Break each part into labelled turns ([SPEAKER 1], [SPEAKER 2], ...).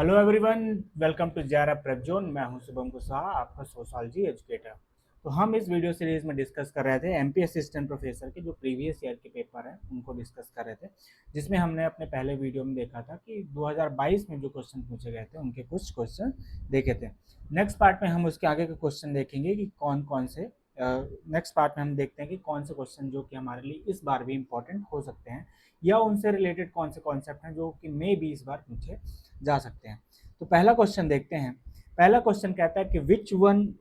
[SPEAKER 1] Hello everyone, welcome to Zara prep zone. मैं हूं शुभम कुशवाहा, आपका सोशोलॉजी एजुकेटर। तो हम इस वीडियो सीरीज में डिस्कस कर रहे थे एमपी असिस्टेंट प्रोफेसर के जो प्रीवियस ईयर के पेपर हैं उनको डिस्कस कर रहे थे, जिसमें हमने अपने पहले वीडियो में देखा था कि 2022 में जो क्वेश्चन पूछे गए थे उनके कुछ क्वेश्चन देखे थे। नेक्स्ट पार्ट में हम उसके आगे के क्वेश्चन देखेंगे कि कौन कौन से नेक्स्ट पार्ट में हम देखते हैं कि कौन से क्वेश्चन जो कि हमारे लिए इस बार भी इम्पोर्टेंट हो सकते हैं, या उनसे रिलेटेड कौन से कॉन्सेप्ट हैं जो कि मे भी इस बार पूछे जा सकते हैं। तो पहला क्वेश्चन देखते हैं। पहला क्वेश्चन कहता है कि which one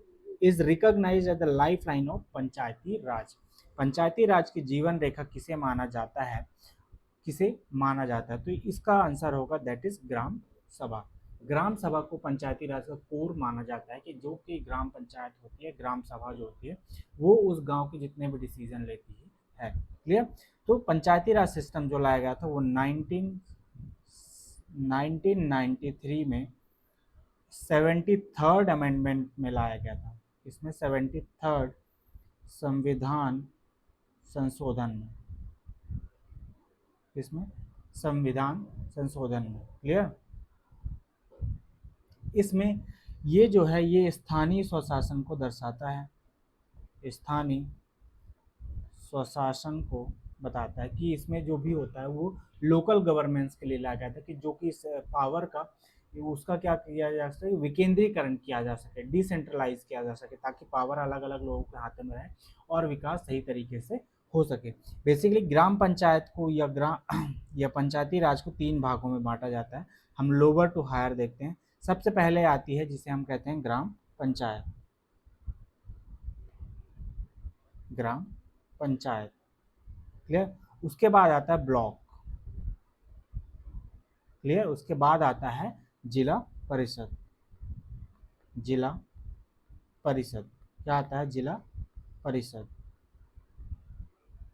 [SPEAKER 1] is recognised as the life line of Panchayati Raj. Panchayati Raj की जीवन रेखा किसे माना जाता है, किसे माना जाता है? तो इसका आंसर होगा दैट इज ग्राम सभा। ग्राम सभा को पंचायती राज का कोर माना जाता है कि जो कि ग्राम पंचायत होती है, ग्राम सभा जो होती है वो उस गांव के जितने भी डिसीजन लेती है। क्लियर? तो पंचायती राज सिस्टम जो लाया गया था वो 1993 में 73rd अमेंडमेंट में लाया गया था। इसमें 73rd संविधान संशोधन में, इसमें संविधान संशोधन में। क्लियर? इसमें ये जो है ये स्थानीय स्वशासन को दर्शाता है, स्थानीय स्वशासन को बताता है कि इसमें जो भी होता है वो लोकल गवर्नमेंट्स के लिए लाया गया था कि जो कि इस पावर का उसका क्या किया जा सके, विकेंद्रीकरण किया जा सके, डिसेंट्रलाइज किया जा सके, ताकि पावर अलग अलग लोगों के हाथ में रहे और विकास सही तरीके से हो सके। बेसिकली ग्राम पंचायत को या ग्राम या पंचायती राज को तीन भागों में बांटा जाता है। हम लोअर टू हायर देखते हैं। सबसे पहले आती है जिसे हम कहते हैं ग्राम पंचायत, ग्राम पंचायत। क्लियर? उसके बाद आता है ब्लॉक। क्लियर? उसके बाद आता है जिला परिषद। जिला परिषद क्या आता है? जिला परिषद।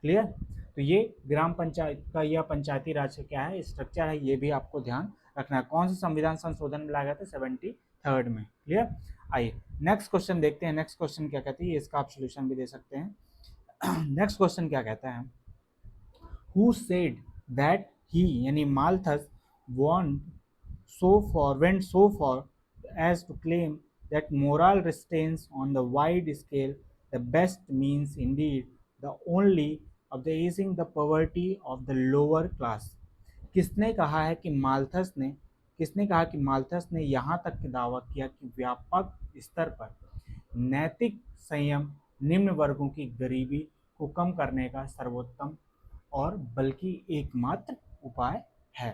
[SPEAKER 1] क्लियर? तो ये ग्राम पंचायत का या पंचायती राज का क्या है, स्ट्रक्चर है, ये भी आपको ध्यान रखना है। कौन सा संविधान संशोधन में लाया गया था? 73rd में। क्लियर? आइए नेक्स्ट क्वेश्चन देखते हैं। नेक्स्ट क्वेश्चन क्या कहती है, इसका आप सोल्यूशन भी दे सकते हैं। नेक्स्ट क्वेश्चन क्या कहता है? who said that he यानी Malthus went so far as to claim that moral restraints on the wide scale the best means indeed the only of the easing the poverty of the lower class। किसने कहा है कि Malthus ने किसने कहा कि Malthus ने यहाँ तक के दावा किया कि व्यापक स्तर पर नैतिक संयम निम्न वर्गों की गरीबी को कम करने का सर्वोत्तम और बल्कि एकमात्र उपाय है।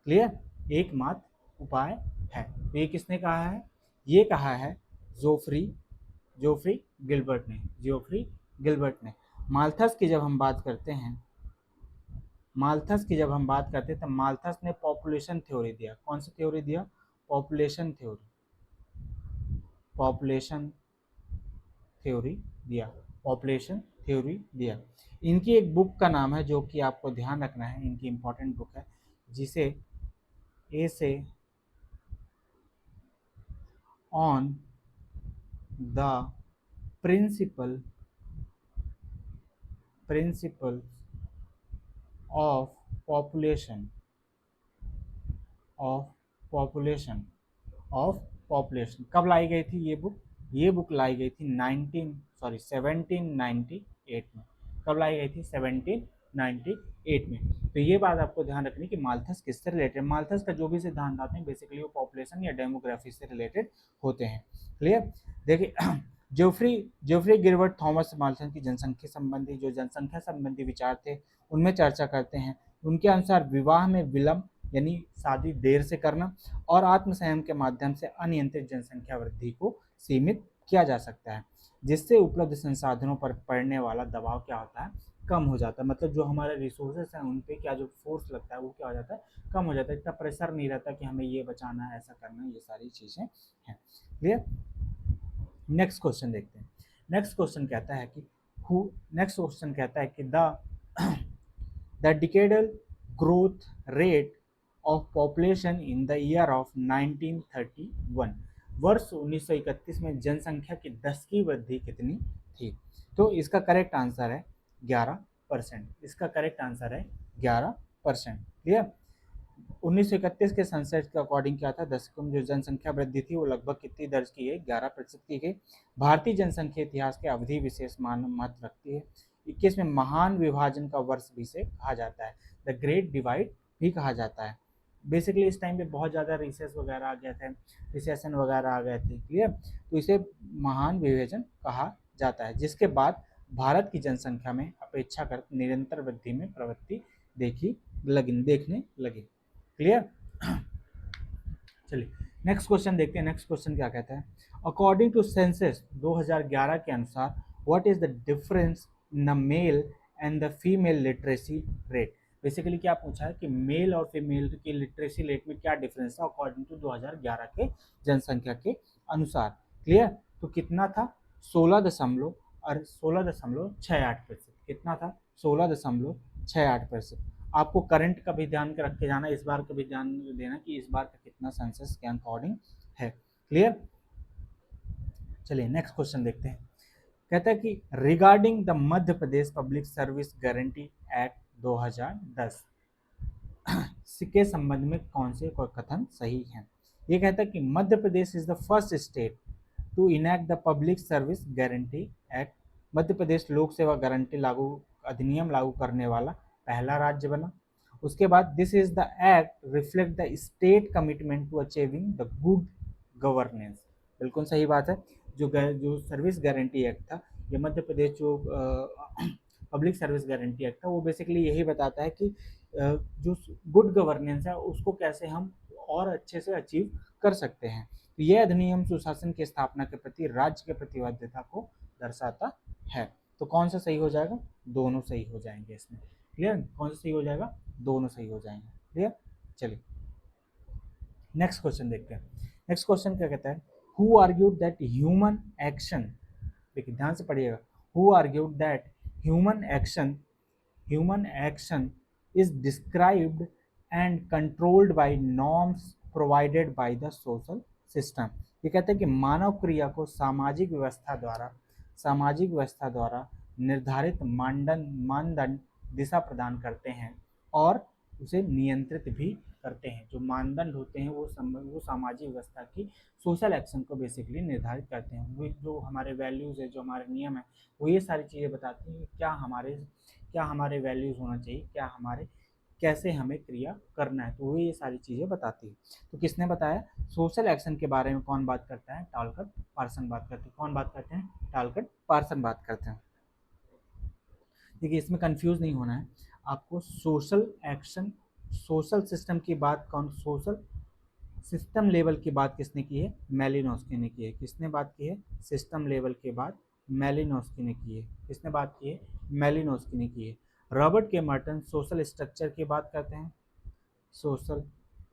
[SPEAKER 1] क्लियर? एकमात्र उपाय है। तो ये किसने कहा है? ये कहा है जोफ्री जोफ्री गिलबर्ट ने। जोफ्री गिलबर्ट ने। माल्थस की जब हम बात करते हैं, माल्थस की जब हम बात करते हैं तो माल्थस ने पॉपुलेशन थ्योरी दिया। कौन सी थ्योरी दिया? Population theory. पॉपुलेशन थ्योरी दिया। पॉपुलेशन थ्योरी दिया। इनकी एक बुक का नाम है जो कि आपको ध्यान रखना है, इनकी इंपॉर्टेंट बुक है, जिसे essay on the principle principle of population of population of population. कब लाई गई थी ये बुक? ये बुक लाई गई थी 1798 में। कब लाई गई थी? 1798 में। तो ये बात आपको ध्यान रखनी कि माल्थस किससे रिलेटेड, माल्थस का जो भी सिद्धांत आते हैं बेसिकली वो पॉपुलेशन या डेमोग्राफी से रिलेटेड होते हैं। क्लियर? देखिए Geoffrey Geoffrey Gilbert Thomas Malthus की जनसंख्या संबंधी जो जनसंख्या संबंधी विचार थे उनमें चर्चा करते हैं। उनके अनुसार विवाह में विलंब यानी शादी देर से करना और आत्मसंयम के माध्यम से अनियंत्रित जनसंख्या वृद्धि को सीमित किया जा सकता है, जिससे उपलब्ध संसाधनों पर पड़ने वाला दबाव क्या होता है? कम हो जाता है। मतलब जो हमारे रिसोर्सेस हैं उन पे क्या जो फोर्स लगता है वो क्या हो जाता है? कम हो जाता है। इतना प्रेशर नहीं रहता कि हमें ये बचाना है, ऐसा करना है, ये सारी चीज़ें हैं। क्लियर? नेक्स्ट क्वेश्चन देखते हैं। नेक्स्ट क्वेश्चन कहता है कि नेक्स्ट क्वेश्चन कहता है कि the decadal growth rate of population in the year of 1931। वर्ष 1931 में जनसंख्या की 10 की वृद्धि कितनी थी? तो इसका करेक्ट आंसर है 11%। इसका करेक्ट आंसर है 11%। क्लियर? 1931 के सेंसस के अकॉर्डिंग क्या था, दशकों में जो जनसंख्या वृद्धि थी वो लगभग कितनी दर्ज की है, 11% की गई। भारतीय जनसंख्या इतिहास के अवधि विशेष मान महत्व रखती है। 21 में महान विभाजन का वर्ष भी से कहा जाता है, द ग्रेट डिवाइड भी कहा जाता है। बेसिकली इस टाइम पे बहुत ज़्यादा रिसेस वगैरह आ गए थे, रिसेशन वगैरह आ गए थे, क्लियर। तो इसे महान विभाजन कहा जाता है, जिसके बाद भारत की जनसंख्या में अपेक्षाकृत निरंतर वृद्धि में प्रवृत्ति देखने लगी, क्लियर। चलिए नेक्स्ट क्वेश्चन देखते हैं। नेक्स्ट क्वेश्चन क्या कहता है, अकॉर्डिंग टू सेंसस 2011 के अनुसार what is the difference in the male and the female literacy rate. Basically क्या पूछा है कि मेल और फीमेल की लिटरेसी रेट में क्या डिफरेंस था अकॉर्डिंग टू 2011 के जनसंख्या के अनुसार, क्लियर। तो कितना था, 16.68%। कितना था, 16.68%। आपको करंट का भी ध्यान रख के जाना, इस बार का भी ध्यान देना कि इस बार का कितना सेंसस के अकॉर्डिंग है, क्लियर। चलिए नेक्स्ट क्वेश्चन देखते हैं। कहता है कि regarding the Madhya Pradesh public service guarantee act 2010 के संबंध में कौन से कथन सही है। ये कहता है कि Madhya Pradesh is the first state to enact the public service guarantee act. Madhya Pradesh लोक सेवा गारंटी अधिनियम लागू करने वाला पहला राज्य बना। उसके बाद this is the act reflect the state commitment to achieving the good governance. बिल्कुल सही बात है। जो सर्विस गारंटी एक्ट था, ये मध्य प्रदेश जो पब्लिक सर्विस गारंटी एक्ट था, वो बेसिकली यही बताता है कि जो गुड गवर्नेंस है उसको कैसे हम और अच्छे से अचीव कर सकते हैं। तो यह अधिनियम सुशासन की स्थापना के प्रति राज्य के प्रतिबद्धता को दर्शाता है। तो कौन सा सही हो जाएगा, दोनों सही हो जाएंगे इसमें, क्लियर। कौन सा सही हो जाएगा, दोनों सही हो जाएंगे, क्लियर। चलिए नेक्स्ट क्वेश्चन देखते हैं। नेक्स्ट क्वेश्चन क्या कहता है, who argued that human action, देखिए ध्यान से पढ़िएगा, who argued that human action is described and controlled by norms provided by the social system। ये कहते हैं कि मानव क्रिया को सामाजिक व्यवस्था द्वारा निर्धारित मानदंड दिशा प्रदान करते हैं और उसे नियंत्रित भी करते हैं। जो मानदंड होते हैं वो सामाजिक व्यवस्था की सोशल एक्शन को बेसिकली निर्धारित करते हैं। वो जो हमारे वैल्यूज़ है, जो हमारे नियम है, वो ये सारी चीज़ें बताती हैं क्या हमारे वैल्यूज़ होना चाहिए, कैसे हमें क्रिया करना है, तो वो ये सारी चीज़ें बताती है। तो किसने बताया, सोशल एक्शन के बारे में कौन बात करता है, टालकट पार्सन बात करते हैं। कौन बात करते हैं, टालकट पार्सन बात करते हैं। देखिए इसमें कंफ्यूज नहीं होना है आपको। सोशल एक्शन, सोशल सिस्टम की बात सोशल सिस्टम लेवल की बात किसने की है, मेलिनोस्की ने की है। किसने बात की है, सिस्टम लेवल के बाद मेलिनोस्की ने की है। किसने बात की है, मेलिनोस्की ने की है। रॉबर्ट के मर्टन सोशल स्ट्रक्चर की बात करते हैं, सोशल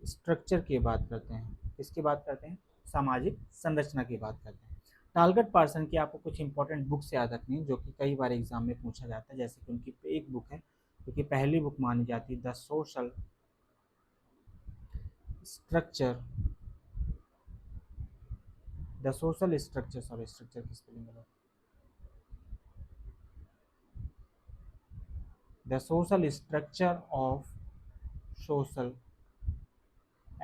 [SPEAKER 1] स्ट्रक्चर की बात करते हैं। किसकी बात करते हैं, सामाजिक संरचना की बात करते हैं। टालकट पार्सन की आपको कुछ इंपॉर्टेंट बुक्स याद रखनी है जो कि कई बार एग्जाम में पूछा जाता है। जैसे कि उनकी एक बुक है जो कि पहली बुक मानी जाती है, द सोशल स्ट्रक्चर स्ट्रक्चर की स्पेलिंग है, the social structure of social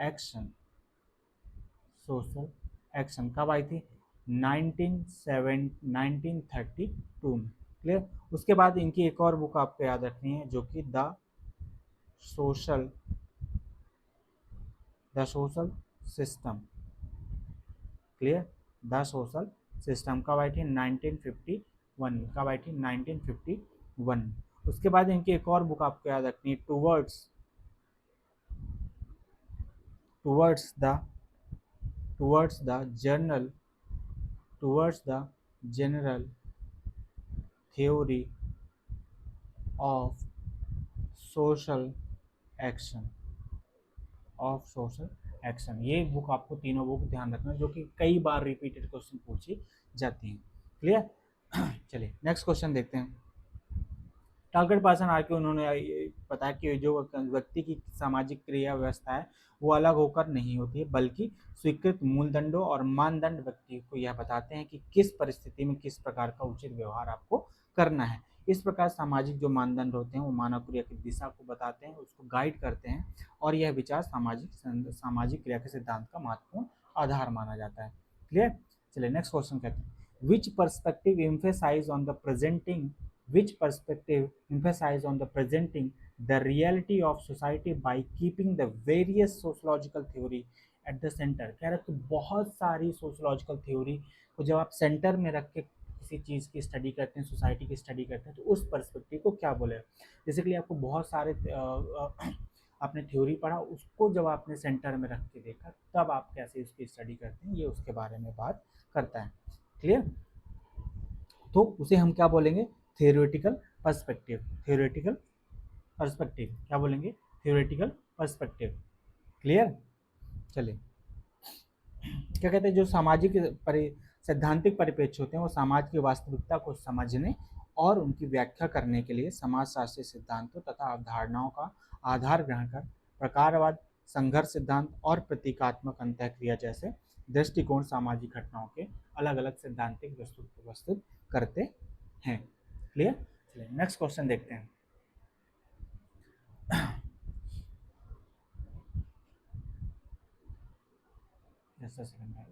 [SPEAKER 1] action. Social action कब आई थी, 1932 में, क्लियर। उसके बाद इनकी एक और बुक आपको याद रखनी है जो कि social the social system, clear. The social system कब आई थी, 1951 में। कब आई थी, 1951। उसके बाद इनकी एक और बुक आपको याद रखनी है, towards the general theory of social action. ये बुक आपको, तीनों बुक ध्यान रखना जो कि कई बार रिपीटेड क्वेश्चन पूछी जाती हैं, क्लियर। चलिए नेक्स्ट क्वेश्चन देखते हैं। टालकट पार्सन आके उन्होंने बताया कि जो व्यक्ति की सामाजिक क्रिया व्यवस्था है वो अलग होकर नहीं होती है, बल्कि स्वीकृत मूलदंडों और मानदंड व्यक्ति को यह बताते हैं कि किस परिस्थिति में किस प्रकार का उचित व्यवहार आपको करना है। इस प्रकार सामाजिक जो मानदंड होते हैं वो मानव क्रिया की दिशा को बताते हैं, उसको गाइड करते हैं, और यह विचार सामाजिक क्रिया के सिद्धांत का महत्वपूर्ण आधार माना जाता है। क्लियर। चलिए नेक्स्ट क्वेश्चन कहते हैं विच perspective emphasize on the presenting the reality of society by keeping the various sociological theory at the center। कह रहे तो बहुत सारी सोशोलॉजिकल थ्योरी को जब आप सेंटर में रख के किसी चीज़ की स्टडी करते हैं, सोसाइटी की स्टडी करते हैं, तो उस पर्सपेक्टिव को क्या बोले। बेसिकली आपको बहुत सारे आपने थ्योरी पढ़ा, उसको जब आपने सेंटर में रख के देखा तब आप कैसे उसकी स्टडी करते हैं, ये उसके बारे में बात करता है। क्लियर। तो उसे हम क्या बोलेंगे, थियोरेटिकल पर्सपेक्टिव। थियोरेटिकल पर्सपेक्टिव क्या बोलेंगे, थियोरेटिकल पर्सपेक्टिव। क्लियर। चलिए क्या कहते हैं, जो सैद्धांतिक परिप्रेक्ष्य होते हैं वो समाज की वास्तविकता को समझने और उनकी व्याख्या करने के लिए समाजशास्त्रीय सिद्धांतों तथा अवधारणाओं का आधार ग्रहण कर प्रकारवाद, संघर्ष सिद्धांत और प्रतीकात्मक अंतःक्रिया जैसे दृष्टिकोण सामाजिक घटनाओं के अलग अलग सैद्धांतिक वस्तु प्रस्तुत करते हैं। क्लियर। चलिए नेक्स्ट क्वेश्चन देखते हैं। Just a second, guys.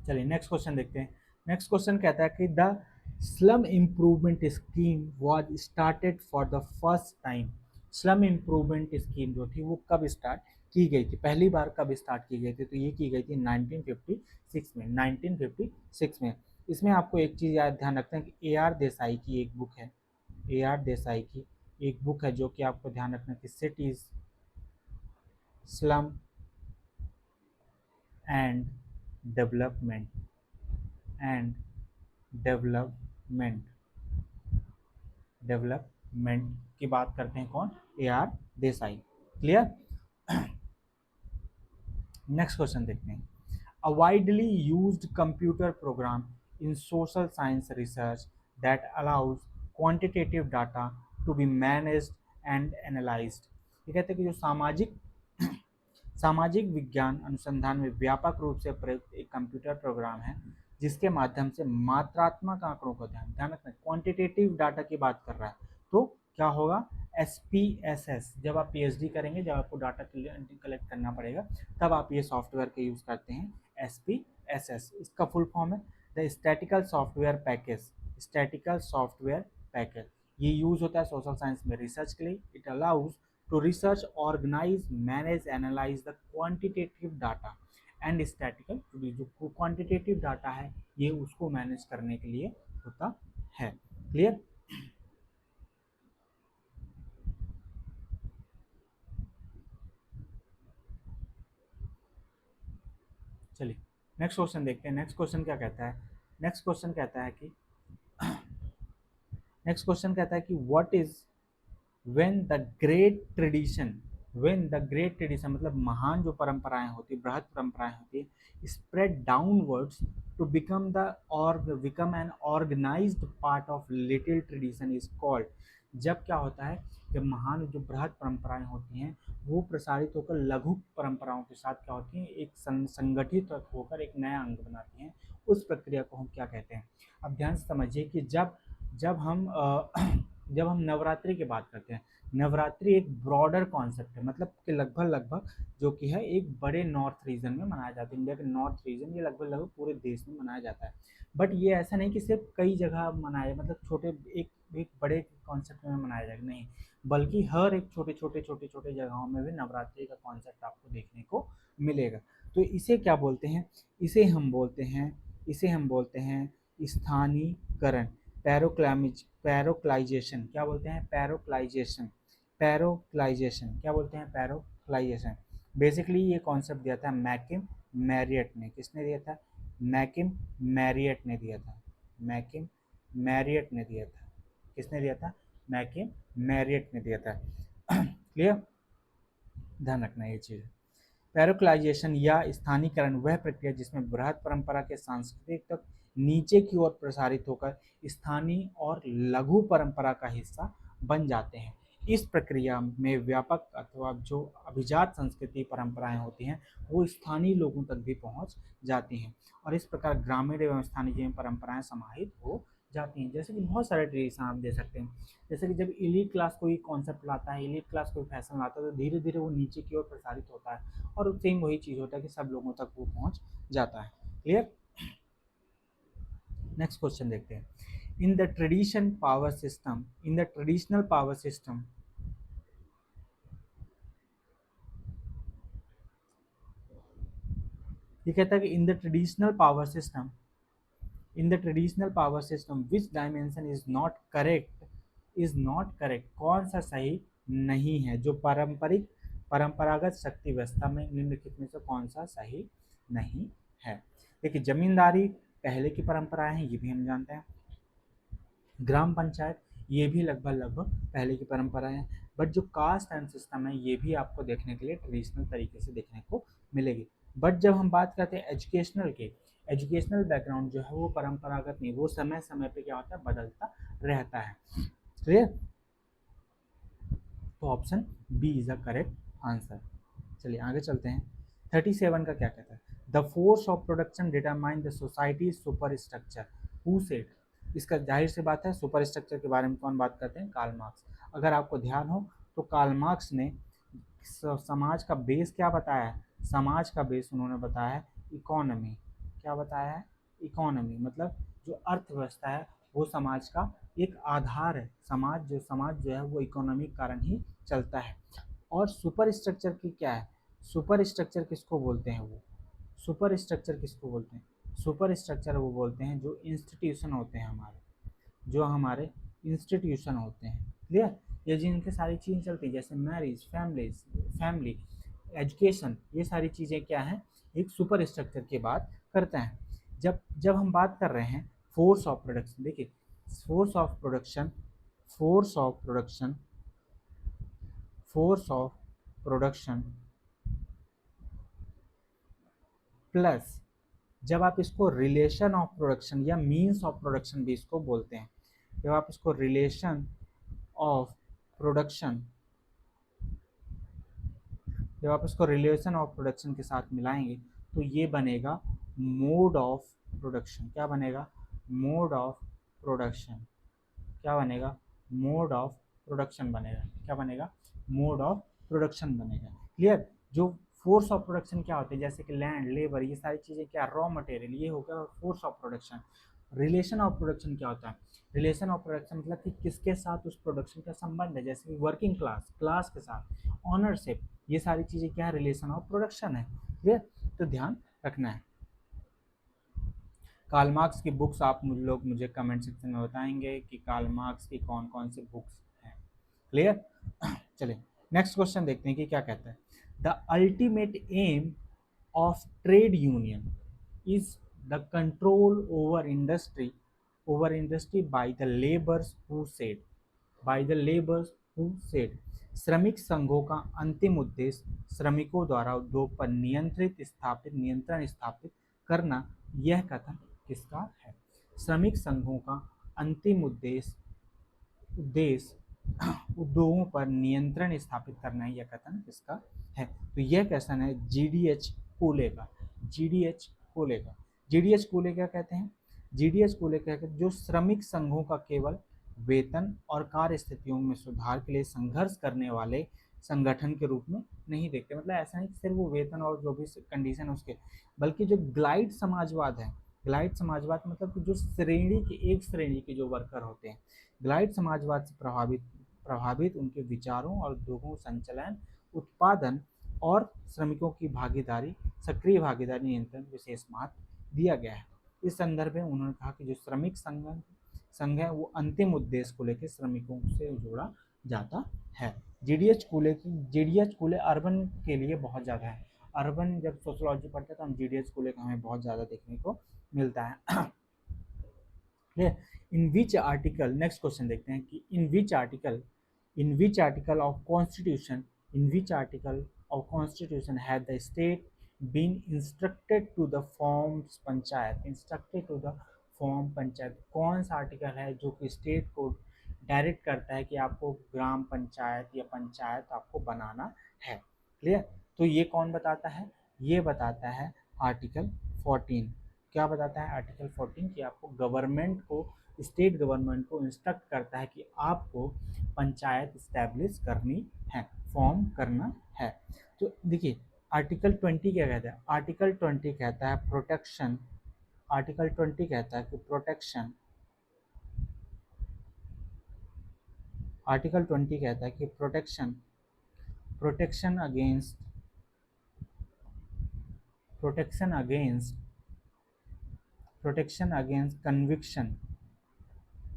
[SPEAKER 1] चलिए नेक्स्ट क्वेश्चन देखते हैं। नेक्स्ट क्वेश्चन कहता है कि the slum improvement scheme was started for the first time. Slum improvement scheme जो थी वो कब स्टार्ट की गई थी, पहली बार कब स्टार्ट की गई थी, तो ये की गई थी 1956 में। 1956 में। इसमें आपको एक चीज़ याद ध्यान रखते हैं कि ए आर देसाई की एक बुक है, ए आर देसाई की एक बुक है जो कि आपको ध्यान रखना कि cities slum and development and development development की बात करते हैं कौन, A R Desai. Clear. Next question देखते हैं। A widely used computer program in social science research that allows quantitative data to be managed and analyzed। ये कहते हैं कि जो सामाजिक विज्ञान अनुसंधान में व्यापक रूप से प्रयुक्त एक कंप्यूटर प्रोग्राम है जिसके माध्यम से मात्रात्मक आंकड़ों को ध्यान रखना, क्वांटिटेटिव डाटा की बात कर रहा है, तो क्या होगा, SPSS। जब आप PhD करेंगे, जब आपको डाटा कलेक्ट करना पड़ेगा, तब आप ये सॉफ्टवेयर के यूज़ करते हैं, SPSS। इसका फुल फॉर्म है the statistical software package. Statistical software package ये यूज़ होता है सोशल साइंस में रिसर्च के लिए। It allows to research, organize, manage, analyze the quantitative data and statistical। जो क्वांटिटेटिव डाटा है ये उसको मैनेज करने के लिए होता है। क्लियर। चलिए नेक्स्ट क्वेश्चन देखते हैं। नेक्स्ट क्वेश्चन क्या कहता है, नेक्स्ट क्वेश्चन कहता है कि what is when the great tradition मतलब महान जो परंपराएं होती, बृहद परंपराएं होती, spread downwards to become an organized part of little tradition is called। जब क्या होता है, जब महान जो बृहद परंपराएं होती हैं वो प्रसारित होकर लघु परंपराओं के साथ क्या होती हैं, एक संगठित होकर एक नया अंग बनाती हैं, उस प्रक्रिया को हम क्या कहते हैं। अब ध्यान से समझिए कि जब हम जब हम नवरात्रि की बात करते हैं, नवरात्रि एक ब्रॉडर कॉन्सेप्ट है, मतलब कि लगभग जो कि है एक बड़े नॉर्थ रीजन में मनाया जाता है। इंडिया के नॉर्थ रीजन ये लगभग पूरे देश में मनाया जाता है। बट ये ऐसा नहीं कि सिर्फ कई जगह मनाया, मतलब छोटे एक बड़े कॉन्सेप्ट में मनाया जाएगा, नहीं, बल्कि हर एक छोटे जगहों में भी नवरात्रि का कॉन्सेप्ट आपको देखने को मिलेगा। तो इसे क्या बोलते हैं, इसे हम बोलते हैं स्थानीयकरण, पैरोक्लाइजेशन। क्या बोलते हैं, पैरोक्लाइजेशन क्या बोलते हैं, पैरोक्लाइजेशन। बेसिकली ये कॉन्सेप्ट दिया था मैकिम मैरियट ने। किसने दिया था, मैकिम मैरियट ने दिया था। मैकिम मैरियट ने दिया था। किसने दिया था, मैकिम मैरियट ने दिया था। क्लियर। ध्यान रखना ये चीज़। पैरोक्लाइजेशन या स्थानीयकरण वह प्रक्रिया जिसमें बृहद परंपरा के सांस्कृतिक तक नीचे की ओर प्रसारित होकर स्थानीय और लघु परंपरा का हिस्सा बन जाते हैं। इस प्रक्रिया में व्यापक अथवा जो अभिजात संस्कृति परंपराएं होती हैं वो स्थानीय लोगों तक भी पहुंच जाती हैं और इस प्रकार ग्रामीण एवं स्थानीय जीवन परंपराएं समाहित हो जाती हैं। जैसे कि बहुत सारे ट्रेडिशन आप दे सकते हैं, जैसे कि जब इलीट क्लास कोई कॉन्सेप्ट लाता है, इलीट क्लास कोई फैशन लाता है तो धीरे धीरे वो नीचे की ओर प्रसारित होता है और सेम वही चीज़ होता है कि सब लोगों तक वो पहुंच जाता है। क्लियर। नेक्स्ट क्वेश्चन देखते हैं। In the tradition power system, in the traditional power system, ये कहता है कि in the traditional power system, in the traditional power system which dimension is not correct, कौन सा सही नहीं है। जो परंपरागत शक्ति व्यवस्था में निम्नलिखित में से कौन सा सही नहीं है। देखिए, जमींदारी पहले की परंपराएं हैं, ये भी हम जानते हैं। ग्राम पंचायत ये भी लगभग पहले की परंपरा है। बट जो कास्ट एंड सिस्टम है ये भी आपको देखने के लिए ट्रेडिशनल तरीके से देखने को मिलेगी। बट जब हम बात करते हैं एजुकेशनल के, एजुकेशनल बैकग्राउंड जो है वो परंपरागत नहीं, वो समय समय पे क्या होता है, बदलता रहता है। क्लियर। तो option B is the correct answer. चलिए आगे चलते हैं। 37 का क्या कहता है। The force of production determine the society superstructure, who said. इसका जाहिर सी बात है, सुपर स्ट्रक्चर के बारे में कौन बात करते हैं, कार्ल मार्क्स। अगर आपको ध्यान हो तो कार्ल मार्क्स ने समाज का बेस क्या बताया है, समाज का बेस उन्होंने बताया है इकोनॉमी। क्या बताया है, इकोनॉमी। मतलब जो अर्थव्यवस्था है वो समाज का एक आधार है। समाज जो है वो इकोनॉमिक कारण ही चलता है। और सुपर स्ट्रक्चर की क्या है, सुपर स्ट्रक्चर किसको बोलते हैं, वो सुपर स्ट्रक्चर किसको बोलते हैं, सुपर स्ट्रक्चर वो बोलते हैं जो इंस्टीट्यूशन होते हैं हमारे, जो हमारे इंस्टीट्यूशन होते हैं। क्लियर। ये जिनके सारी चीज़ें चलती हैं जैसे मैरिज, फैमिली, एजुकेशन, ये सारी चीज़ें क्या हैं, एक सुपर स्ट्रक्चर की बात करते हैं। जब जब हम बात कर रहे हैं फोर्स ऑफ प्रोडक्शन, देखिए force of production, force of production, force of production plus जब आप इसको रिलेशन ऑफ प्रोडक्शन या मीन्स ऑफ प्रोडक्शन भी इसको बोलते हैं, जब आप इसको रिलेशन ऑफ प्रोडक्शन, जब आप इसको रिलेशन ऑफ प्रोडक्शन के साथ मिलाएंगे तो ये बनेगा मोड ऑफ प्रोडक्शन। क्या बनेगा, मोड ऑफ प्रोडक्शन। क्या बनेगा, मोड ऑफ प्रोडक्शन बनेगा। क्या बनेगा, मोड ऑफ प्रोडक्शन बनेगा। क्लियर। जो फोर्स ऑफ प्रोडक्शन क्या होते हैं, जैसे कि लैंड, लेबर, ये सारी चीज़ें क्या, रॉ मटेरियल, ये हो गया force of production. Relation of production क्या होता है, रिलेशन ऑफ प्रोडक्शन मतलब कि किसके साथ उस प्रोडक्शन का संबंध है, जैसे कि वर्किंग क्लास के साथ, ऑनरशिप, ये सारी चीज़ें क्या है, रिलेशन ऑफ प्रोडक्शन है। क्लियर। तो ध्यान रखना है। कार्ल मार्क्स की बुक्स आप लोग मुझे कमेंट सेक्शन में बताएंगे कि कार्ल मार्क्स की कौन कौन सी बुक्स हैं। क्लियर। चलिए नेक्स्ट क्वेश्चन देखते हैं कि क्या कहता है। The ultimate aim of trade union is the control over industry by the labours who said, by the labours who said. श्रमिक संघों का अंतिम उद्देश्य श्रमिकों द्वारा उद्योग पर नियंत्रण स्थापित करना, यह कथन किसका है। श्रमिक संघों का अंतिम उद्देश्य उद्योगों पर नियंत्रण स्थापित करना है, यह कथन किसका है। तो यह क्वेश्चन है जीडीएच कोले का। जीडीएच कोले का, जीडीएच कोले क्या कहते हैं, जीडीएच कोले कहते हैं जो श्रमिक संघों का केवल वेतन और कार्य स्थितियों में सुधार के लिए संघर्ष करने वाले संगठन के रूप में नहीं देखते। मतलब ऐसा नहीं कि सिर्फ वो वेतन और जो भी कंडीशन है उसके, बल्कि जो ग्लाइड समाजवाद है, ग्लाइड समाजवाद मतलब कि जो एक श्रेणी के जो वर्कर होते हैं, ग्लाइड समाजवाद से प्रभावित उनके विचारों और उद्योगों संचालन, उत्पादन और श्रमिकों की भागीदारी, सक्रिय भागीदारी नियंत्रण विशेष महत्व दिया गया है। इस संदर्भ में उन्होंने कहा कि जो श्रमिक संघ है वो अंतिम उद्देश्य को लेकर श्रमिकों से जोड़ा जाता है। जीडीएच कूले अर्बन के लिए बहुत ज़्यादा है। अर्बन जब सोशोलॉजी पढ़ते हैं तो हम जीडीएच कूले का हमें बहुत ज़्यादा देखने को मिलता है। In which article, next question देखते हैं कि in which article of constitution, in which article of constitution had the state been instructed to the forms panchayat, instructed to the form panchayat. कौन सा आर्टिकल है जो कि स्टेट को डायरेक्ट करता है कि आपको ग्राम पंचायत या पंचायत आपको बनाना है। क्लियर? तो ये कौन बताता है? ये बताता है आर्टिकल 14। क्या बताता है आर्टिकल 14? कि आपको गवर्नमेंट को, स्टेट गवर्नमेंट को इंस्ट्रक्ट करता है कि आपको पंचायत इस्टेब्लिश करनी है, फॉर्म करना है। तो देखिए आर्टिकल 20 क्या कहता है? आर्टिकल 20 कहता है प्रोटेक्शन, आर्टिकल 20 कहता है कि प्रोटेक्शन, आर्टिकल 20 कहता है कि protection, protection against, protection against, protection against conviction,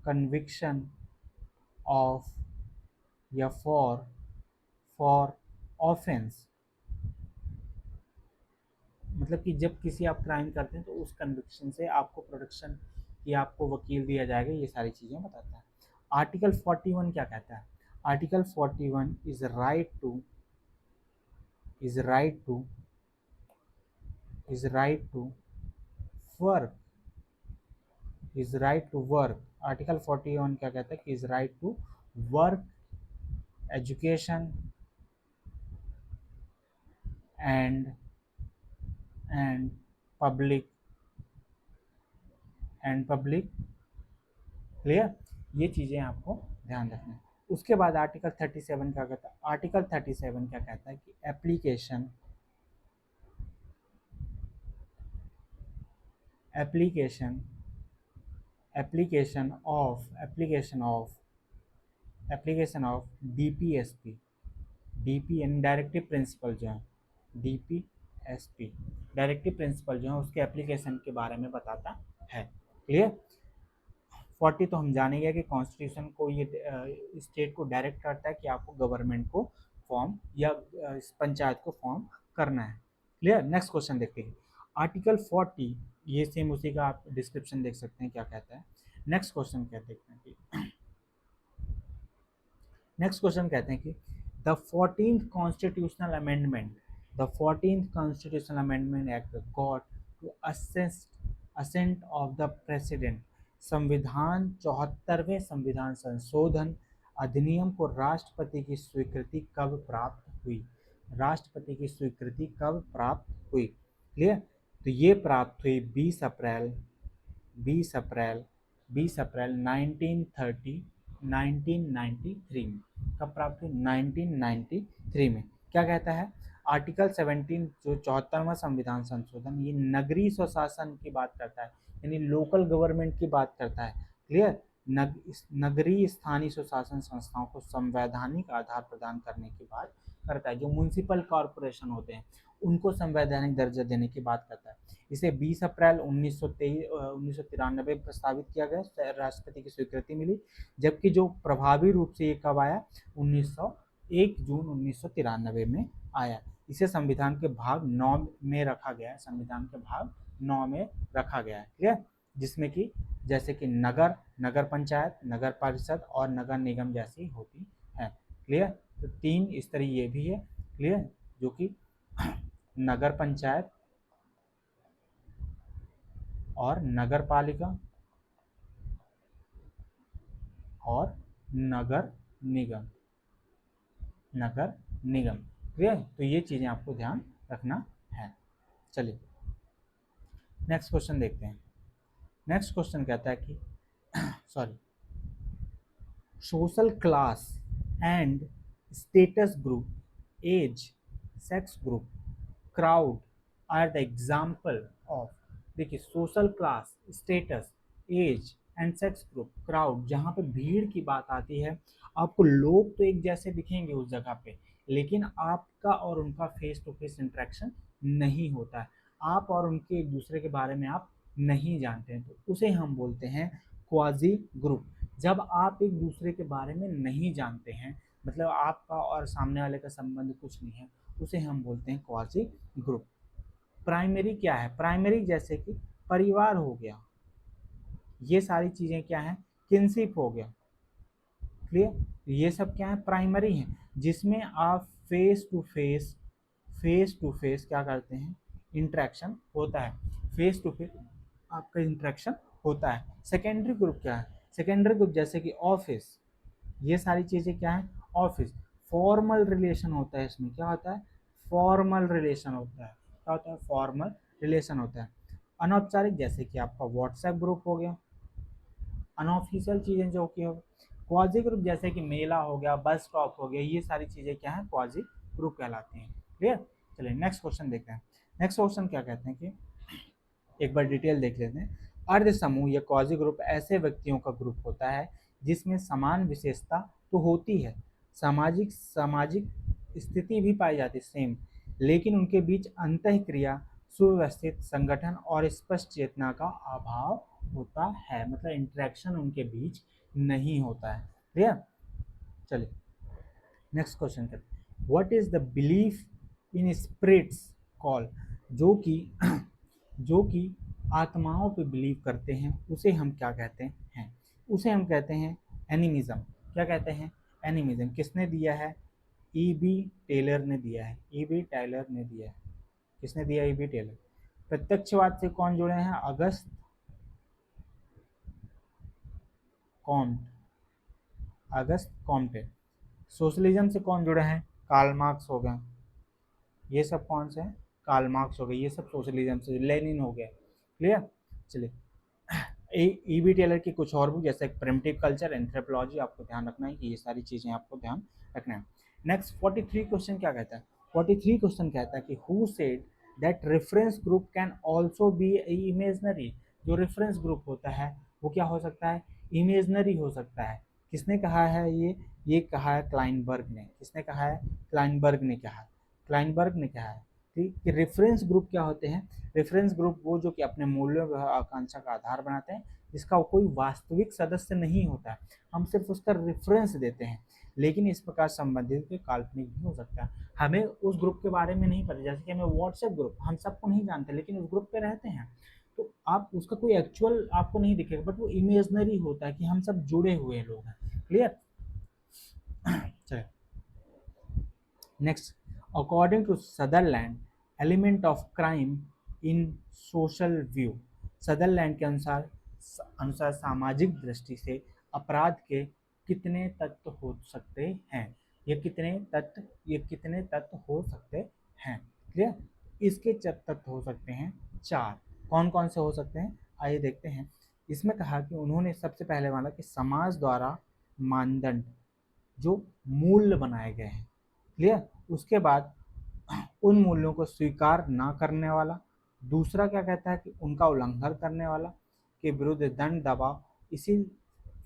[SPEAKER 1] conviction of या फॉर ऑफेंस, मतलब कि जब किसी आप क्राइम करते हैं तो उस कन्विक्शन से आपको प्रोटेक्शन, कि आपको वकील दिया जाएगा, ये सारी चीज़ें बताता है। आर्टिकल 41 क्या कहता है? Article 41 is right to, is right to, is right to work, is right to work. Article 41 क्या कहता है? कि is right to work, education and and public, and public. Clear? ये चीज़ें आपको ध्यान रखना है। उसके बाद आर्टिकल 37 क्या कहता है? आर्टिकल 37 क्या कहता है? कि application, application, application of, application of, application of DPSP, DP यानी डायरेक्टिव प्रिंसिपल जो है, डीपीएसपी डायरेक्टिव प्रिंसिपल जो है उसके एप्लीकेशन के बारे में बताता है। क्लियर? 40 तो हम जाने गए कि कॉन्स्टिट्यूशन को ये स्टेट को डायरेक्ट करता है कि आपको गवर्नमेंट को फॉर्म या इस पंचायत को फॉर्म करना है। क्लियर? नेक्स्ट क्वेश्चन देखते हैं। आर्टिकल 40 ये सेम उसी का आप डिस्क्रिप्शन देख सकते हैं क्या कहता है। नेक्स्ट क्वेश्चन क्या देखते हैं कि नेक्स्ट क्वेश्चन कहते हैं कि the 14th constitutional amendment, the 14th constitutional amendment act got to assent of the president. संविधान 74वें संविधान संशोधन अधिनियम को राष्ट्रपति की स्वीकृति कब प्राप्त हुई? राष्ट्रपति की स्वीकृति कब प्राप्त हुई? क्लियर? तो ये प्राप्त हुई 20 अप्रैल, 20 अप्रैल, 20 अप्रैल 1930, 1993 में। कब प्राप्त हुई? 1993 में। क्या कहता है? आर्टिकल 17 जो 74वां संविधान संशोधन, ये नगरीय स्वशासन की बात करता है, यानी लोकल गवर्नमेंट की बात करता है। क्लियर? नगरीय स्थानीय स्वशासन संस्थाओं को संवैधानिक आधार प्रदान करने की बात करता है। जो म्यूनिसिपल कॉरपोरेशन होते हैं उनको संवैधानिक दर्जा देने की बात करता है। इसे 20 अप्रैल 1993 में प्रस्तावित किया गया, राष्ट्रपति की स्वीकृति मिली। जबकि जो प्रभावी रूप से ये कब आया? 1 जून 1993 में आया। इसे संविधान के भाग 9 में रखा गया है, संविधान के भाग 9 में रखा गया है। क्लियर? जिसमें कि जैसे कि नगर, नगर पंचायत, नगर परिषद और नगर निगम जैसी होती है। क्लियर? तो 3 इस तरह ये भी है। क्लियर? जो कि नगर पंचायत और नगर पालिका और नगर निगम, नगर निगम। क्लियर? तो ये चीज़ें आपको ध्यान रखना है। चलिए नेक्स्ट क्वेश्चन देखते हैं। नेक्स्ट क्वेश्चन कहता है कि sorry, social class and status group, age, sex group, crowd are the example of. देखिए social class, status, age and sex group, crowd, जहाँ पे भीड़ की बात आती है, आपको लोग तो एक जैसे दिखेंगे उस जगह पे, लेकिन आपका और उनका फेस टू फेस इंटरेक्शन नहीं होता है, आप और उनके एक दूसरे के बारे में आप नहीं जानते हैं, तो उसे हम बोलते हैं क्वाजी ग्रुप। जब आप एक दूसरे के बारे में नहीं जानते हैं, मतलब आपका और सामने वाले का संबंध कुछ नहीं है, उसे हम बोलते हैं क्वाजी ग्रुप। प्राइमरी क्या है? प्राइमरी जैसे कि परिवार हो गया, ये सारी चीज़ें क्या हैं? किनशिप हो गया। क्लियर? ये सब क्या है? प्राइमरी हैं, जिसमें आप फेस टू फेस क्या करते हैं? इंटरेक्शन होता है, फेस टू फेस आपका इंटरेक्शन होता है। सेकेंडरी ग्रुप क्या है? सेकेंडरी ग्रुप जैसे कि ऑफिस, ये सारी चीजें क्या है, ऑफिस। फॉर्मल रिलेशन होता है इसमें, क्या होता है, फॉर्मल रिलेशन होता है, क्या होता है, फॉर्मल रिलेशन होता है। अनौपचारिक जैसे कि आपका व्हाट्सएप ग्रुप हो गया, अनऑफिशियल चीजें जो कि हो। क्वाजी ग्रुप जैसे कि मेला हो गया, बस स्टॉप हो गया, ये सारी चीजें क्या है, क्वाजी ग्रुप कहलाती हैं। क्लियर। चलिए नेक्स्ट क्वेश्चन देखते हैं। नेक्स्ट क्वेश्चन क्या कहते हैं कि एक बार डिटेल देख लेते हैं। अर्ध समूह या क्वाजी ग्रुप ऐसे व्यक्तियों का ग्रुप होता है जिसमें समान विशेषता तो होती है, सामाजिक सामाजिक स्थिति भी पाई जाती है सेम, लेकिन उनके बीच अंतःक्रिया, सुव्यवस्थित संगठन और स्पष्ट चेतना का अभाव होता है, मतलब इंटरेक्शन उनके बीच नहीं होता है। क्लियर। चलिए नेक्स्ट क्वेश्चन करते हैं। What is the belief in spirits call, जो कि जो कि आत्माओं पे बिलीव करते हैं, उसे हम क्या कहते हैं, उसे हम कहते हैं एनिमिज्म। क्या कहते हैं, एनिमिज्म। किसने दिया है, ई बी टेलर ने दिया है, ई बी टेलर ने दिया है। किसने दिया, ई बी टेलर। प्रत्यक्षवाद से कौन जुड़े हैं, अगस्त कॉम्ट, अगस्त कॉम्टे। सोशलिज्म से कौन जुड़े हैं, कार्ल मार्क्स हो गए, ये सब कौन से हैं, कार्ल मार्क्स हो गए, ये सब सोशलिज्म से, लेनिन हो गया। क्लियर। चलिए ई बी टेलर की कुछ और भी जैसे प्रिमिटिव कल्चर, एंथ्रोपोलॉजी, आपको ध्यान रखना है कि ये सारी चीजें आपको ध्यान रखना है। नेक्स्ट 43 क्वेश्चन क्या कहता है, 43 क्वेश्चन कहता है कि who said that reference group can also be imaginary. जो रेफरेंस ग्रुप होता है वो क्या हो सकता है, इमेजनरी हो सकता है। किसने कहा है ये कहा है क्लाइनबर्ग ने। किसने कहा है, क्लाइनबर्ग ने कहा है, क्लाइनबर्ग ने कहा है। ठीक कि रेफरेंस ग्रुप क्या होते हैं, रेफरेंस ग्रुप वो जो कि अपने मूल्यों व आकांक्षा का आधार बनाते हैं, जिसका कोई वास्तविक सदस्य नहीं होता है, हम सिर्फ उसका रेफरेंस देते हैं, लेकिन इस प्रकार संबंधित के काल्पनिक भी हो सकता है। हमें उस ग्रुप के बारे में नहीं पता, जैसे कि हमें व्हाट्सएप ग्रुप, हम सबको नहीं जानते लेकिन उस ग्रुप पे रहते हैं, तो आप उसका कोई एक्चुअल आपको नहीं दिखेगा, बट वो इमेजनरी होता है कि हम सब जुड़े हुए लोग हैं। क्लियर। चलिए next. According to Sutherland, element of crime in social view. Sutherland के अनुसार अनुसार सामाजिक दृष्टि से अपराध के कितने तत्व हो सकते हैं, ये कितने तत्व हो सकते हैं। क्लियर। इसके तत्व हो सकते हैं चार। कौन कौन से हो सकते हैं, आइए देखते हैं। इसमें कहा कि उन्होंने सबसे पहले माना कि समाज द्वारा मानदंड, जो मूल्य बनाए गए हैं। क्लियर। उसके बाद उन मूल्यों को स्वीकार ना करने वाला। दूसरा क्या कहता है कि उनका उल्लंघन करने वाला, के विरुद्ध दंड दबाव। इसी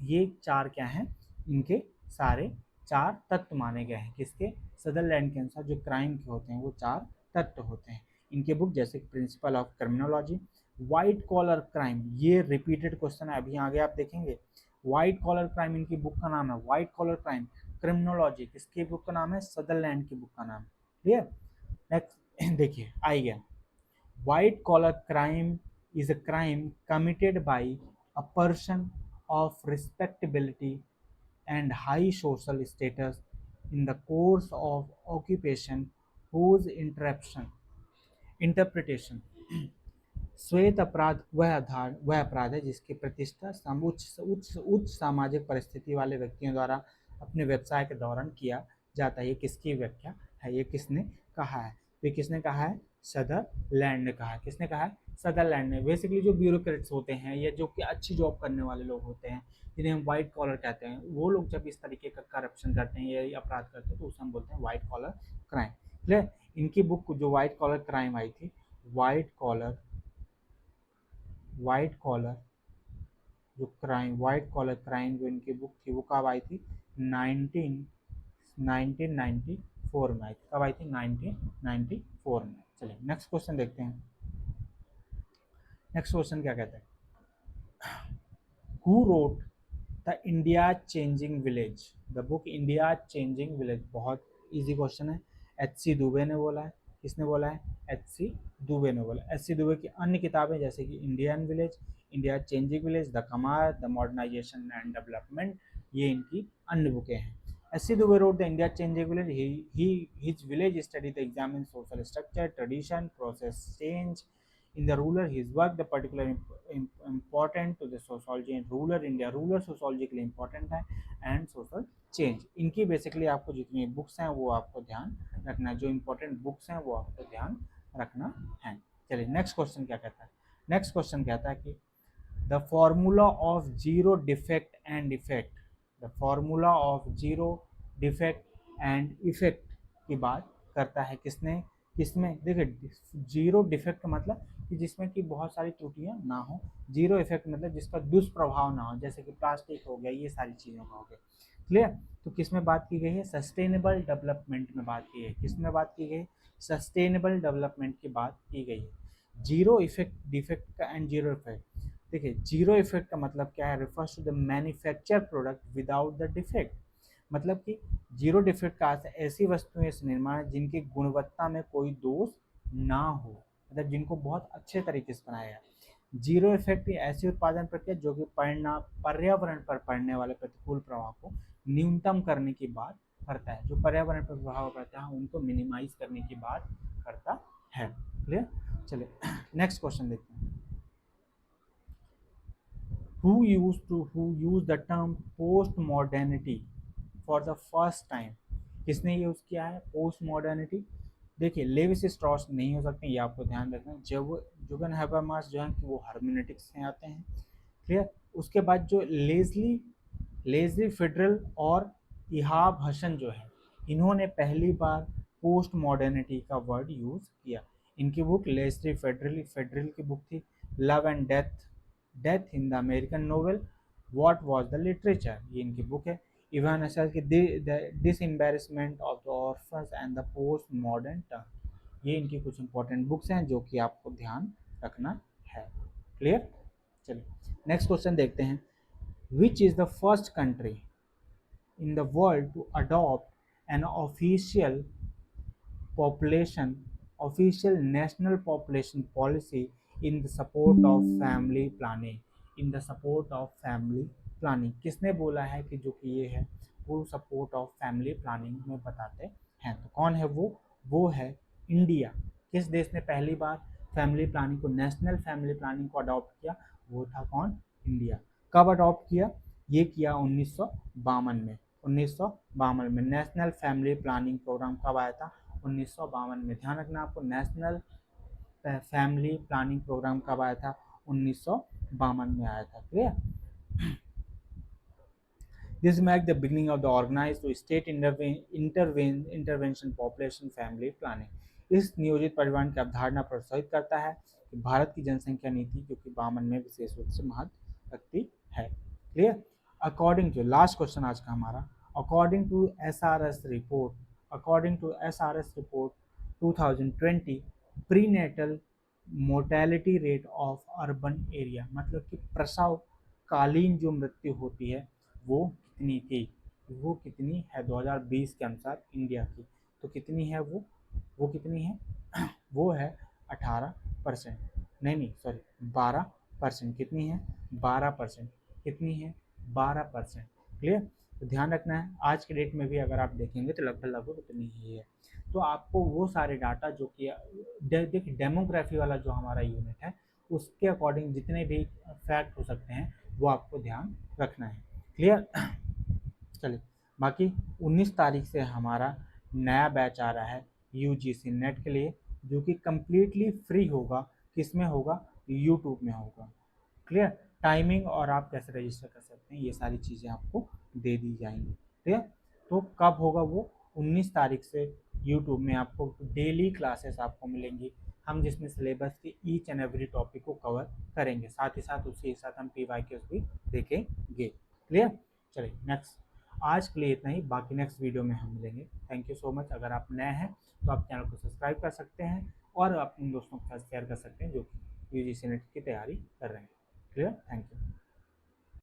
[SPEAKER 1] ये चार क्या हैं, इनके सारे चार तत्व माने गए हैं, किसके, सदरलैंड के अनुसार जो क्राइम के होते हैं वो चार तत्व होते हैं। इनके बुक जैसे principle of criminology, white collar crime, ये रिपीटेड क्वेश्चन है, अभी आगे आप देखेंगे। वाइट कॉलर क्राइम इनकी बुक का नाम है, वाइट कॉलर क्राइम। क्रिमिनोलॉजी किसकी बुक का नाम है, सदरलैंड की बुक का नाम। क्लियर। नेक्स्ट देखिए आई गया। White collar crime is a crime committed by a person of respectability and high social status in the course of occupation whose interpretation श्वेत अपराध वह अपराध है जिसकी प्रतिष्ठा उच्च उच्च उच्च सामाजिक परिस्थिति वाले व्यक्तियों द्वारा अपने व्यवसाय के दौरान किया जाता है। ये किसकी व्याख्या है, ये किसने कहा है, तो ये किसने कहा है, सदरलैंड ने कहा है। किसने कहा है, सदरलैंड ने। बेसिकली जो ब्यूरोक्रेट्स होते हैं या जो कि अच्छी जॉब करने वाले लोग होते हैं, जिन्हें हम व्हाइट कॉलर कहते हैं, वो लोग जब इस तरीके का करप्शन करते हैं या अपराध करते हैं तो उसे हम बोलते हैं व्हाइट कॉलर क्राइम। क्लियर। इनकी बुक जो व्हाइट कॉलर क्राइम आई थी, white collar white collar crime जो इनकी बुक थी वो कब आई थी, 1994 में आई थी। कब आई थी, 1994 में। चलिए नेक्स्ट क्वेश्चन देखते हैं। नेक्स्ट क्वेश्चन क्या कहते हैं, who wrote the India changing village, the book India changing village. बहुत इजी क्वेश्चन है, एच सी दुबे ने बोला है। किसने बोला है, एच सी दुबे ने बोला। एच सी दुबे की अन्य किताबें जैसे कि Indian village, India changing village, the Kamar, the modernisation and development, ये इनकी अन्य बुकें हैं। H C Dube wrote the India changing village. His village study the examine social structure, tradition, process change in the rural his work the particular important to the sociology and rural India rural sociology के लिए important है and social change। इनकी basically आपको जितनी books हैं वो आपको ध्यान रखना है, जो इंपॉर्टेंट बुक्स हैं वो आपको ध्यान रखना है। चलिए नेक्स्ट क्वेश्चन क्या कहता है, नेक्स्ट क्वेश्चन कहता है कि the formula of zero defect and effect, the formula of zero defect and effect की बात करता है किसने, किसमें, देखिए जीरो डिफेक्ट का मतलब कि जिसमें कि बहुत सारी त्रुटियां ना हो, जीरो इफेक्ट मतलब जिसका दुष्प्रभाव ना हो, जैसे कि प्लास्टिक हो गया, ये सारी चीज़ों का हो गया। क्लियर। तो किस में बात की गई है, सस्टेनेबल डेवलपमेंट में बात की है, किस में बात की गई, सस्टेनेबल डेवलपमेंट की बात की गई है। जीरो इफेक्ट डिफेक्ट का एंड जीरो इफेक्ट, देखिए जीरो इफेक्ट का मतलब क्या है, refers to the manufacture product without the defect, मतलब कि जीरो डिफेक्ट का अर्थ ऐसी वस्तुएं से निर्माण जिनकी गुणवत्ता में कोई दोष ना हो, मतलब जिनको बहुत अच्छे तरीके से बनाया है। जीरो इफेक्ट ऐसी उत्पादन प्रक्रिया जो कि पर्यावरण पर पड़ने वाले प्रतिकूल प्रभाव को न्यूनतम करने की बात करता है, जो पर्यावरण पर प्रभाव पड़ता है उनको मिनिमाइज करने की बात करता है। क्लियर। चलिए नेक्स्ट क्वेश्चन देखते हैं। who used the term post modernity for the first time, किसने यूज किया है पोस्ट मॉडर्निटी। देखिए लेविस स्ट्रॉस नहीं हो सकते, ये आपको ध्यान रखना है। जब जुगन हैबरमास जो है कि वो हार्मेनेटिक्स से आते हैं। क्लियर। उसके बाद जो लेजली फेडरल और इहाब हसन जो है, इन्होंने पहली बार पोस्ट मॉडर्निटी का वर्ड यूज किया। इनकी बुक लेजली फेडरल फेडरल की बुक थी love and death in the American novel what was the literature, ये इनकी बुक है। इवान असल की dismemberment of the Orpheus and the post modern term, ये इनकी कुछ इंपॉर्टेंट बुक्स हैं जो कि आपको ध्यान रखना है। क्लियर। चलिए नेक्स्ट क्वेश्चन देखते हैं। Which is the first country in the world to adopt an population official national population policy in the support of family planning, in the support of family planning, किसने बोला है कि जो कि ये है वो सपोर्ट ऑफ फैमिली प्लानिंग में बताते हैं, तो कौन है वो है इंडिया। किस देश ने पहली बार फैमिली प्लानिंग को, नेशनल फैमिली प्लानिंग को अडॉप्ट किया, वो था कौन, इंडिया। कब अडॉप्ट किया, ये किया 1952 में, 1952 में नेशनल फैमिली प्लानिंग प्रोग्राम कब आया था, 1952 में। ध्यान रखना आपको, नेशनल फैमिली प्लानिंग प्रोग्राम कब आया था, 1952 में आया था। Clear. This marked the beginning of the organized to state intervention population family planning। इस नियोजित परिवहन की अवधारणा प्रोत्साहित करता है कि भारत की जनसंख्या नीति जो कि 52 में विशेष रूप से महत्व रखती है। Clear. According to, last question आज का हमारा, according to SRS report, according to SRS report 2020 prenatal mortality rate of urban area, मतलब कि प्रसव कालीन जो मृत्यु होती है वो कितनी थी, वो कितनी है 2020 के अनुसार इंडिया की, तो कितनी है वो कितनी है वो है 18%, नहीं सॉरी 12%, कितनी है 12%, कितनी है 12%। क्लियर। तो ध्यान रखना है, आज के डेट में भी अगर आप देखेंगे तो लगभग उतनी ही है। तो आपको वो सारे डाटा जो कि देखिए डेमोग्राफी वाला जो हमारा यूनिट है उसके अकॉर्डिंग जितने भी फैक्ट हो सकते हैं वो आपको ध्यान रखना है। क्लियर। चलिए बाकी 19 तारीख से हमारा नया बैच आ रहा है UGC नेट के लिए, जो कि कम्प्लीटली फ्री होगा। किस में होगा, यूट्यूब में होगा। क्लियर। टाइमिंग और आप कैसे रजिस्टर कर सकते हैं ये सारी चीज़ें आपको दे दी जाएंगी। क्लियर। तो कब होगा वो, 19 तारीख से यूट्यूब में आपको डेली क्लासेस आपको मिलेंगी, हम जिसमें सिलेबस के ईच एंड एवरी टॉपिक को कवर करेंगे, साथ ही साथ उसके साथ हम PYQs भी देखेंगे। क्लियर। चलिए नेक्स्ट, आज के लिए इतना ही, बाकी नेक्स्ट वीडियो में हम मिलेंगे। Thank you so much. अगर आप नए हैं तो आप चैनल को सब्सक्राइब कर सकते हैं और अपने दोस्तों के साथ शेयर कर सकते हैं जो UGC नेट की तैयारी कर रहे हैं। क्लियर। Thank you.